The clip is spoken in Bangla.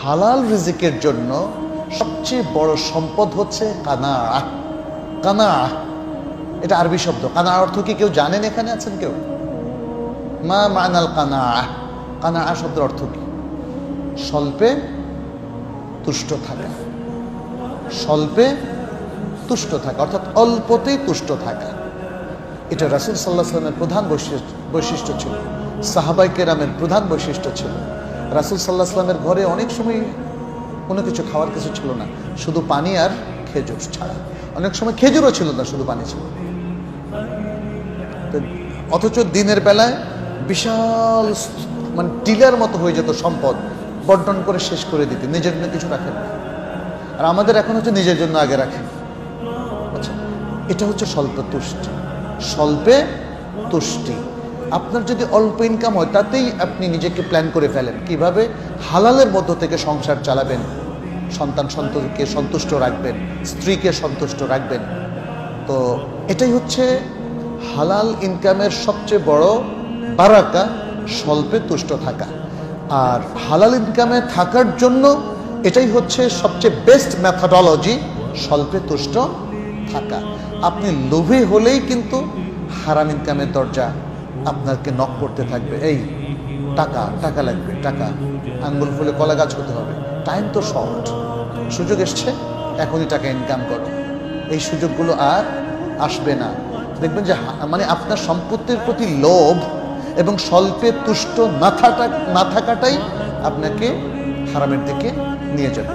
হালাল রিজিকের জন্য সবচেয়ে বড় সম্পদ হচ্ছে কানাআহ। কানাআহ এটা আরবি শব্দ। কানাআহ অর্থ কি কেউ জানেন? এখানে আছেন কেউ? মা মানাল কানাআহ? কানাআহ শব্দের অর্থ কি? স্বল্পে তুষ্ট থাকা। স্বল্পে তুষ্ট থাকা অর্থাৎ অল্পতেই তুষ্ট থাকা। এটা রাসূল সাল্লাল্লাহু আলাইহি ওয়াসাল্লামের প্রধান বৈশিষ্ট্য ছিল, সাহাবায়ে কেরামের প্রধান বৈশিষ্ট্য ছিল। রাসূল সাল্লাল্লাহু আলাইহি ওয়াসাল্লামের ঘরে অনেক সময় কোনো কিছু খাওয়ার কিছু ছিল না, শুধু পানি আর খেজুর ছাড়া। অনেক সময় খেজুরও ছিল না, শুধু পানি ছিল। অথচ দিনের বেলায় বিশাল মানে টিলার মতো হয়ে যেত সম্পদ, বন্টন করে শেষ করে দিতে, নিজের জন্য কিছু রাখেন না। আর আমাদের এখন হচ্ছে নিজের জন্য আগে রাখেন। আচ্ছা, এটা হচ্ছে স্বল্প তুষ্টি। স্বল্পে তুষ্টি। আপনার যদি অল্প ইনকাম হয় তাতেই আপনি নিজেকে প্ল্যান করে ফেলেন কিভাবে হালালের মধ্য থেকে সংসার চালাবেন, সন্তানকে সন্তুষ্ট রাখবেন, স্ত্রীকে সন্তুষ্ট রাখবেন। তো এটাই হচ্ছে হালাল ইনকামের সবচেয়ে বড় বারাকা, স্বল্পে তুষ্ট থাকা। আর হালাল ইনকামে থাকার জন্য এটাই হচ্ছে সবচেয়ে বেস্ট মেথডোলজি, স্বল্পে তুষ্ট থাকা। আপনি লোভী হলেই কিন্তু হারাম ইনকামের দরজা আপনাকে নক করতে থাকবে। এই টাকা টাকা লাগবে, টাকা, আঙ্গুল ফুলে কলা গাছ হতে হবে, টাইম তো শর্ট, সুযোগ এসছে এখনই টাকা ইনকাম করো। এই সুযোগগুলো আর আসবে না। দেখবেন যে মানে আপনার সম্পত্তির প্রতি লোভ এবং স্বল্পে তুষ্ট না থাকাটাই আপনাকে হারামের দিকে নিয়ে যাবে।